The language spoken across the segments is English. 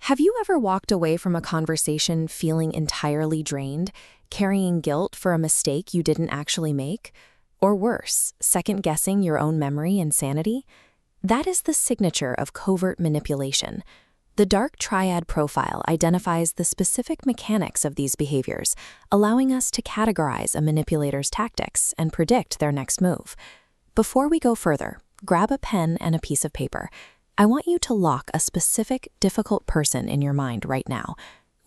Have you ever walked away from a conversation feeling entirely drained, carrying guilt for a mistake you didn't actually make? Or worse, second-guessing your own memory and sanity? That is the signature of covert manipulation. The dark triad profile identifies the specific mechanics of these behaviors, allowing us to categorize a manipulator's tactics and predict their next move. Before we go further, grab a pen and a piece of paper. I want you to lock a specific, difficult person in your mind right now.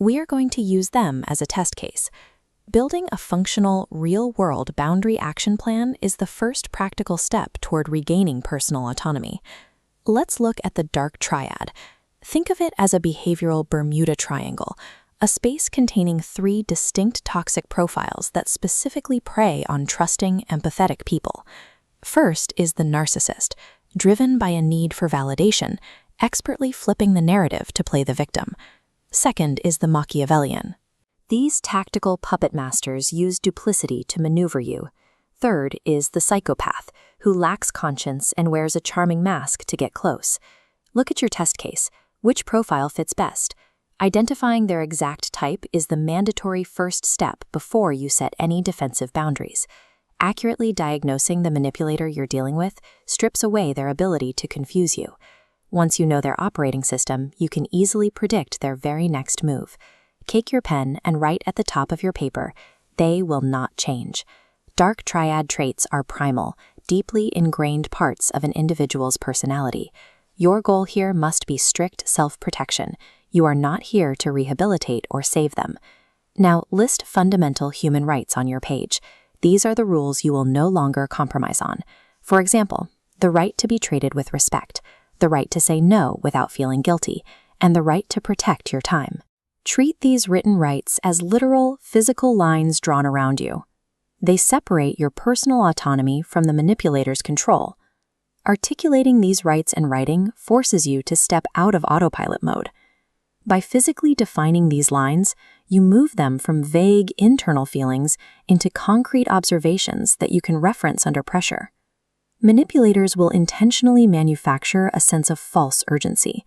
We are going to use them as a test case. Building a functional, real-world boundary action plan is the first practical step toward regaining personal autonomy. Let's look at the dark triad. Think of it as a behavioral Bermuda Triangle, a space containing 3 distinct toxic profiles that specifically prey on trusting, empathetic people. First is the narcissist, driven by a need for validation, expertly flipping the narrative to play the victim. Second is the Machiavellian. These tactical puppet masters use duplicity to maneuver you. Third is the psychopath, who lacks conscience and wears a charming mask to get close. Look at your test case. Which profile fits best? Identifying their exact type is the mandatory first step before you set any defensive boundaries. Accurately diagnosing the manipulator you're dealing with strips away their ability to confuse you. Once you know their operating system, you can easily predict their very next move. Take your pen and write at the top of your paper, "They will not change." Dark triad traits are primal, deeply ingrained parts of an individual's personality. Your goal here must be strict self-protection. You are not here to rehabilitate or save them. Now, list fundamental human rights on your page. These are the rules you will no longer compromise on. For example, the right to be treated with respect, the right to say no without feeling guilty, and the right to protect your time. Treat these written rights as literal, physical lines drawn around you. They separate your personal autonomy from the manipulator's control. Articulating these rights in writing forces you to step out of autopilot mode. By physically defining these lines, you move them from vague internal feelings into concrete observations that you can reference under pressure. Manipulators will intentionally manufacture a sense of false urgency.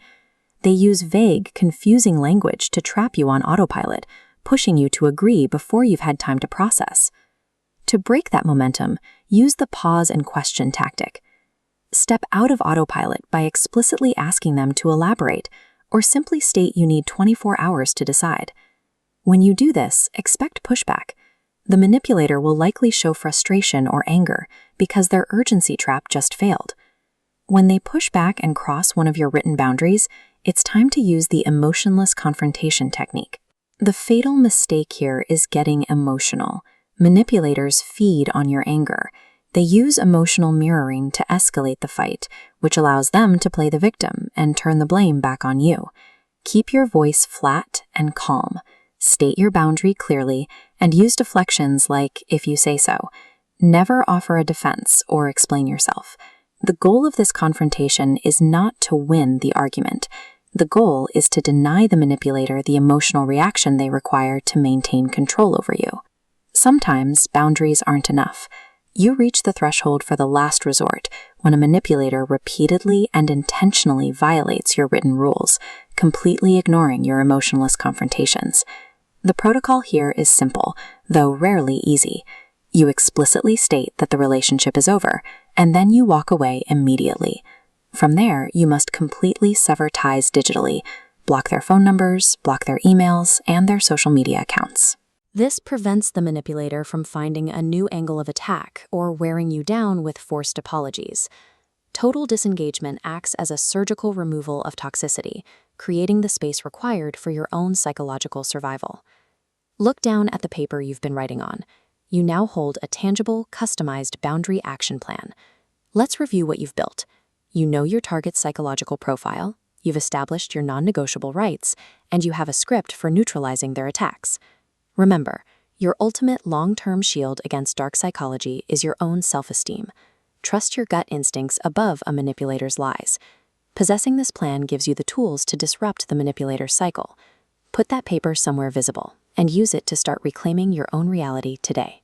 They use vague, confusing language to trap you on autopilot, pushing you to agree before you've had time to process. To break that momentum, use the pause and question tactic. Step out of autopilot by explicitly asking them to elaborate, or simply state you need 24 hours to decide. When you do this, expect pushback. The manipulator will likely show frustration or anger because their urgency trap just failed. When they push back and cross one of your written boundaries, it's time to use the emotionless confrontation technique. The fatal mistake here is getting emotional. Manipulators feed on your anger. They use emotional mirroring to escalate the fight, which allows them to play the victim and turn the blame back on you. Keep your voice flat and calm. State your boundary clearly and use deflections like, "if you say so." Never offer a defense or explain yourself. The goal of this confrontation is not to win the argument. The goal is to deny the manipulator the emotional reaction they require to maintain control over you. Sometimes boundaries aren't enough. You reach the threshold for the last resort when a manipulator repeatedly and intentionally violates your written rules, completely ignoring your emotionless confrontations. The protocol here is simple, though rarely easy. You explicitly state that the relationship is over, and then you walk away immediately. From there, you must completely sever ties digitally, block their phone numbers, block their emails, and their social media accounts. This prevents the manipulator from finding a new angle of attack or wearing you down with forced apologies. Total disengagement acts as a surgical removal of toxicity, creating the space required for your own psychological survival. Look down at the paper you've been writing on. You now hold a tangible, customized boundary action plan. Let's review what you've built. You know your target's psychological profile, you've established your non-negotiable rights, and you have a script for neutralizing their attacks. Remember, your ultimate long-term shield against dark psychology is your own self-esteem. Trust your gut instincts above a manipulator's lies. Possessing this plan gives you the tools to disrupt the manipulator's cycle. Put that paper somewhere visible and use it to start reclaiming your own reality today.